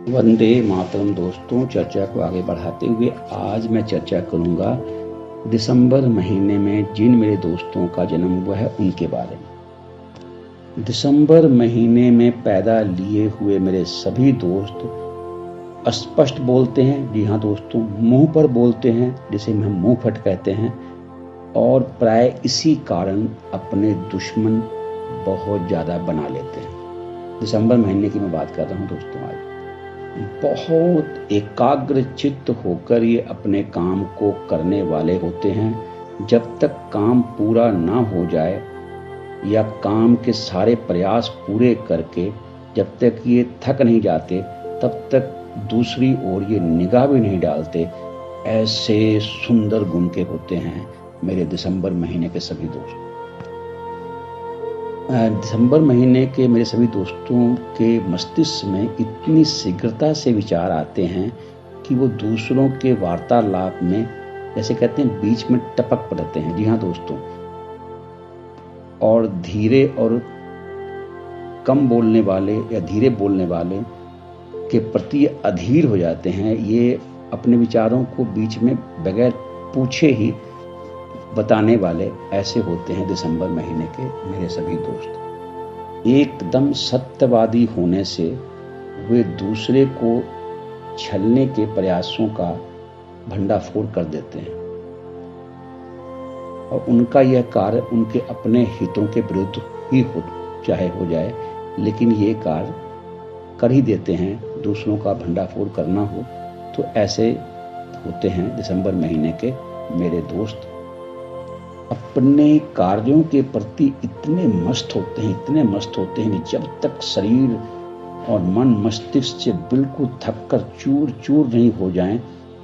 वंदे मातरम। दोस्तों, चर्चा को आगे बढ़ाते हुए आज मैं चर्चा करूंगा दिसंबर महीने में जिन मेरे दोस्तों का जन्म हुआ है उनके बारे में। दिसंबर महीने में पैदा लिए हुए मेरे सभी दोस्त स्पष्ट बोलते हैं, जी हाँ दोस्तों, मुंह पर बोलते हैं जिसे हम मुंह फट कहते हैं, और प्राय इसी कारण अपने दुश्मन बहुत ज़्यादा बना लेते हैं। दिसंबर महीने की मैं बात कर रहा हूँ दोस्तों। आज बहुत एकाग्र चित्त होकर ये अपने काम को करने वाले होते हैं। जब तक काम पूरा ना हो जाए या काम के सारे प्रयास पूरे करके जब तक ये थक नहीं जाते तब तक दूसरी ओर ये निगाह भी नहीं डालते। ऐसे सुंदर गुण के होते हैं मेरे दिसंबर महीने के सभी दोस्त। दिसंबर महीने के मेरे सभी दोस्तों के मस्तिष्क में इतनी शीघ्रता से विचार आते हैं कि वो दूसरों के वार्तालाप में, जैसे कहते हैं, बीच में टपक पड़ते हैं। जी हाँ दोस्तों, और धीरे और कम बोलने वाले या धीरे बोलने वाले के प्रति अधीर हो जाते हैं। ये अपने विचारों को बीच में बगैर पूछे ही बताने वाले ऐसे होते हैं दिसंबर महीने के मेरे सभी दोस्त। एकदम सत्यवादी होने से वे दूसरे को छलने के प्रयासों का भंडाफोड़ कर देते हैं और उनका यह कार्य उनके अपने हितों के विरुद्ध ही हो चाहे हो जाए, लेकिन ये कार्य कर ही देते हैं। दूसरों का भंडाफोड़ करना हो तो ऐसे होते हैं दिसंबर महीने के मेरे दोस्त। अपने कार्यों के प्रति इतने मस्त होते हैं कि जब तक शरीर और मन मस्तिष्क से बिल्कुल थक कर चूर चूर नहीं हो जाएं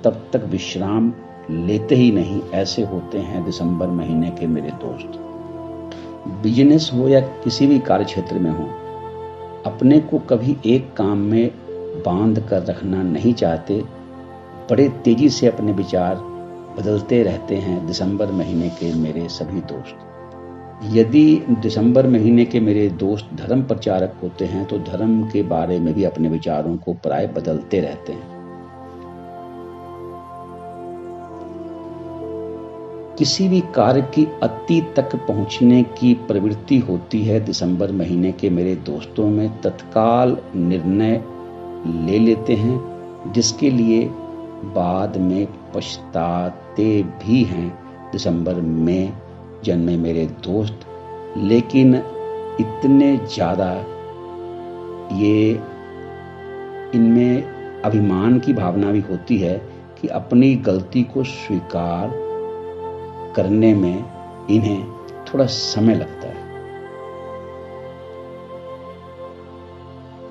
तब तक विश्राम लेते ही नहीं। ऐसे होते हैं दिसंबर महीने के मेरे दोस्त। बिजनेस हो या किसी भी कार्य क्षेत्र में हो, अपने को कभी एक काम में बांध कर रखना नहीं चाहते। बड़े तेजी से अपने विचार बदलते रहते हैं दिसंबर महीने के मेरे सभी दोस्त। यदि दिसंबर महीने के मेरे दोस्त धर्म प्रचारक होते हैं तो धर्म के बारे में भी अपने विचारों को प्राय बदलते रहते हैं। किसी भी कार्य की अति तक पहुंचने की प्रवृत्ति होती है दिसंबर महीने के मेरे दोस्तों में। तत्काल निर्णय ले लेते हैं जिसके लिए बाद में पछताते भी हैं दिसंबर में जन्मे मेरे दोस्त। लेकिन इतने ज़्यादा ये इनमें अभिमान की भावना भी होती है कि अपनी गलती को स्वीकार करने में इन्हें थोड़ा समय लगता है।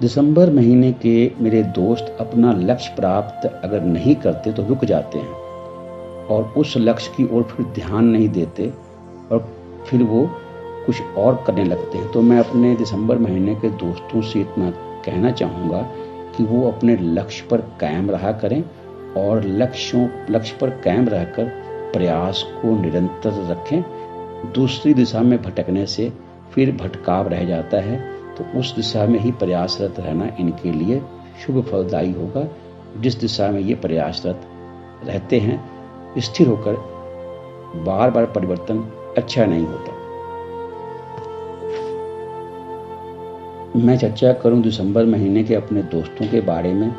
दिसंबर महीने के मेरे दोस्त अपना लक्ष्य प्राप्त अगर नहीं करते तो रुक जाते हैं और उस लक्ष्य की ओर फिर ध्यान नहीं देते और फिर वो कुछ और करने लगते हैं। तो मैं अपने दिसंबर महीने के दोस्तों से इतना कहना चाहूँगा कि वो अपने लक्ष्य पर कायम रहा करें और लक्ष्य पर कायम रहकर प्रयास को निरंतर रखें। दूसरी दिशा में भटकने से फिर भटकाव रह जाता है, तो उस दिशा में ही प्रयासरत रहना इनके लिए शुभ फलदायी होगा। जिस दिशा में ये प्रयासरत रहते हैं, स्थिर होकर बार बार परिवर्तन अच्छा नहीं होता। मैं चर्चा करूं दिसंबर महीने के अपने दोस्तों के बारे में,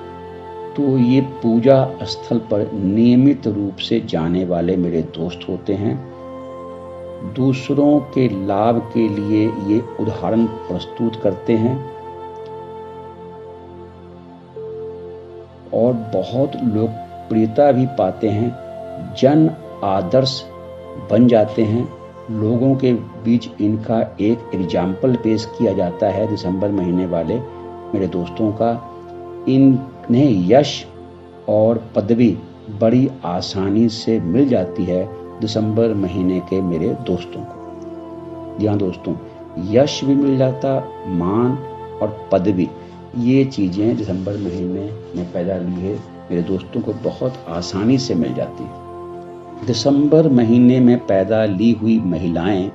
तो ये पूजा स्थल पर नियमित रूप से जाने वाले मेरे दोस्त होते हैं। दूसरों के लाभ के लिए ये उदाहरण प्रस्तुत करते हैं और बहुत लोकप्रियता भी पाते हैं। जन आदर्श बन जाते हैं। लोगों के बीच इनका एक एग्जाम्पल पेश किया जाता है दिसंबर महीने वाले मेरे दोस्तों का। इन्हें यश और पदवी बड़ी आसानी से मिल जाती है दिसंबर महीने के मेरे दोस्तों को। जी हाँ दोस्तों, यश भी मिल जाता, मान और पदवी, ये चीज़ें दिसंबर महीने में पैदा लिए मेरे दोस्तों को बहुत आसानी से मिल जाती है। दिसंबर महीने में पैदा ली हुई महिलाएं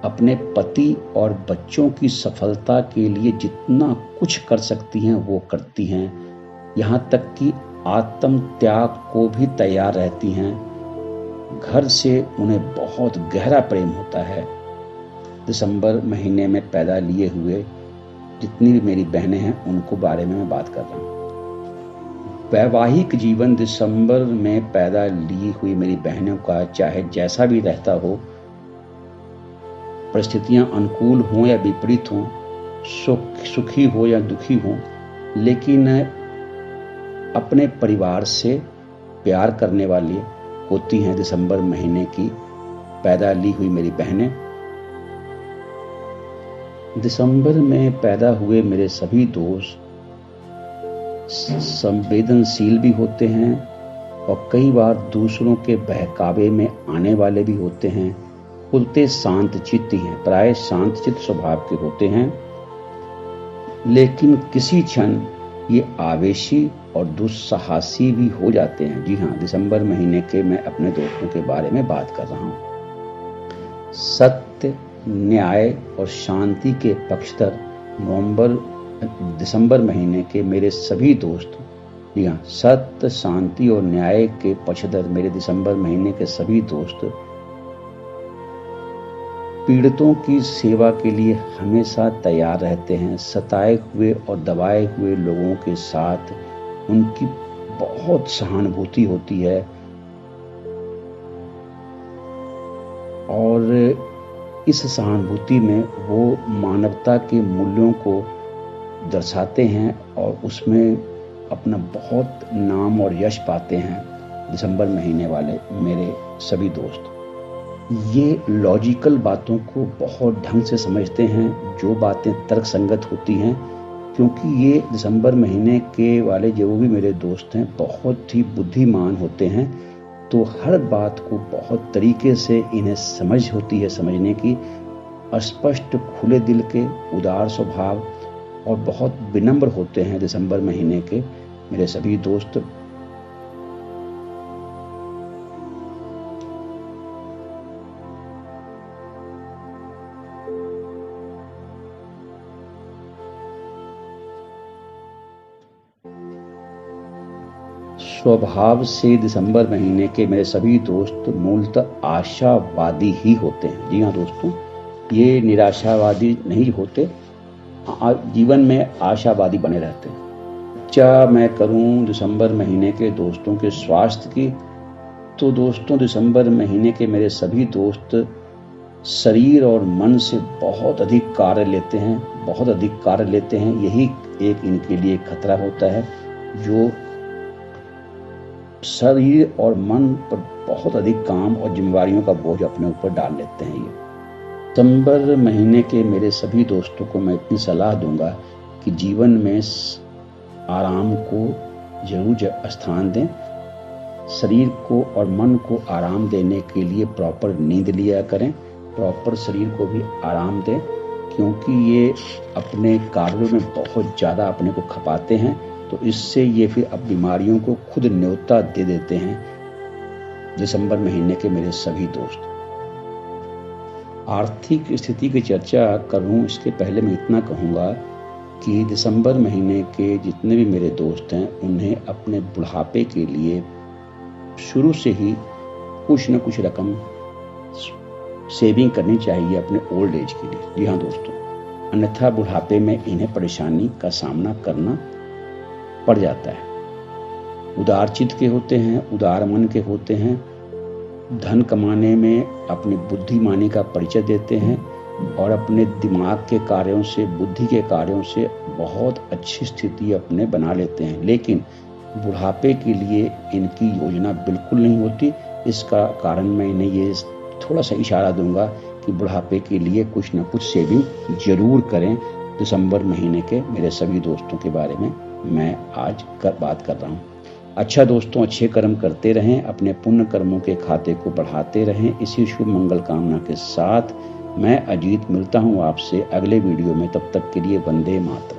अपने पति और बच्चों की सफलता के लिए जितना कुछ कर सकती हैं वो करती हैं, यहाँ तक कि आत्म त्याग को भी तैयार रहती हैं। घर से उन्हें बहुत गहरा प्रेम होता है। दिसंबर महीने में पैदा लिए हुए जितनी भी मेरी बहनें हैं उनको बारे में मैं बात कर रहा हूँ। वैवाहिक जीवन दिसंबर में पैदा ली हुई मेरी बहनों का चाहे जैसा भी रहता हो, परिस्थितियां अनुकूल हों या विपरीत हों, सुखी हो या दुखी हो, लेकिन अपने परिवार से प्यार करने वाली होती हैं दिसंबर महीने की पैदा ली हुई मेरी बहनें। दिसंबर में पैदा हुए मेरे सभी दोस्त संवेदनशील भी होते हैं और कई बार दूसरों के बहकावे में आने वाले भी होते हैं। खुलते शांत चित्ती हैं, प्राय शांत चित्त स्वभाव के होते हैं, लेकिन किसी क्षण ये आवेशी और दुस्साहसी भी हो जाते हैं। जी हाँ, दिसंबर महीने के मैं अपने दोस्तों के बारे में बात कर रहा हूँ। सत्य, न्याय और शांति के पक्षधर दिसंबर महीने के मेरे सभी दोस्त, जी हाँ, सत्य, शांति और न्याय के पक्षधर मेरे दिसंबर महीने के सभी दोस्त पीड़ितों की सेवा के लिए हमेशा तैयार रहते हैं। सताए हुए और दबाए हुए लोगों के साथ उनकी बहुत सहानुभूति होती है और इस सहानुभूति में वो मानवता के मूल्यों को दर्शाते हैं और उसमें अपना बहुत नाम और यश पाते हैं दिसंबर महीने वाले मेरे सभी दोस्त। ये लॉजिकल बातों को बहुत ढंग से समझते हैं, जो बातें तर्क संगत होती हैं, क्योंकि ये दिसंबर महीने के वाले जो भी मेरे दोस्त हैं बहुत ही बुद्धिमान होते हैं, तो हर बात को बहुत तरीके से इन्हें समझ होती है समझने की। स्पष्ट, खुले दिल के, उदार स्वभाव और बहुत विनम्र होते हैं दिसंबर महीने के मेरे सभी दोस्त। स्वभाव से दिसंबर महीने के मेरे सभी दोस्त मूलतः आशावादी ही होते हैं। जी हाँ दोस्तों, ये निराशावादी नहीं होते, जीवन में आशावादी बने रहते हैं। अच्छा, मैं करूं दिसंबर महीने के दोस्तों के स्वास्थ्य की, तो दोस्तों दिसंबर महीने के मेरे सभी दोस्त शरीर और मन से बहुत अधिक कार्य लेते हैं। यही एक इनके लिए खतरा होता है, जो शरीर और मन पर बहुत अधिक काम और जिम्मेवारियों का बोझ अपने ऊपर डाल लेते हैं। ये दिसंबर महीने के मेरे सभी दोस्तों को मैं इतनी सलाह दूंगा कि जीवन में आराम को जरूर स्थान दें। शरीर को और मन को आराम देने के लिए प्रॉपर नींद लिया करें, प्रॉपर शरीर को भी आराम दें, क्योंकि ये अपने कार्यों में बहुत ज़्यादा अपने को खपाते हैं, तो इससे ये फिर अब बीमारियों को खुद न्योता दे देते हैं दिसंबर महीने के मेरे सभी दोस्त। आर्थिक स्थिति की चर्चा करूं इसके पहले मैं इतना कहूँगा कि दिसंबर महीने के जितने भी मेरे दोस्त हैं उन्हें अपने बुढ़ापे के लिए शुरू से ही कुछ न कुछ रकम सेविंग करनी चाहिए अपने ओल्ड एज के लिए। जी हाँ दोस्तों, अन्यथा बुढ़ापे में इन्हें परेशानी का सामना करना पड़ जाता है। उदार चित्त के होते हैं, उदार मन के होते हैं, धन कमाने में अपनी बुद्धिमानी का परिचय देते हैं और अपने दिमाग के कार्यों से, बुद्धि के कार्यों से बहुत अच्छी स्थिति अपने बना लेते हैं, लेकिन बुढ़ापे के लिए इनकी योजना बिल्कुल नहीं होती। इसका कारण मैं इन्हें ये थोड़ा सा इशारा दूंगा कि बुढ़ापे के लिए कुछ ना कुछ सेविंग जरूर करें। दिसंबर महीने के मेरे सभी दोस्तों के बारे में मैं आज बात कर रहा हूँ। अच्छा दोस्तों, अच्छे कर्म करते रहें, अपने पुण्य कर्मों के खाते को बढ़ाते रहें। इसी शुभ मंगल कामना के साथ मैं अजीत मिलता हूँ आपसे अगले वीडियो में। तब तक के लिए वंदे मातरम।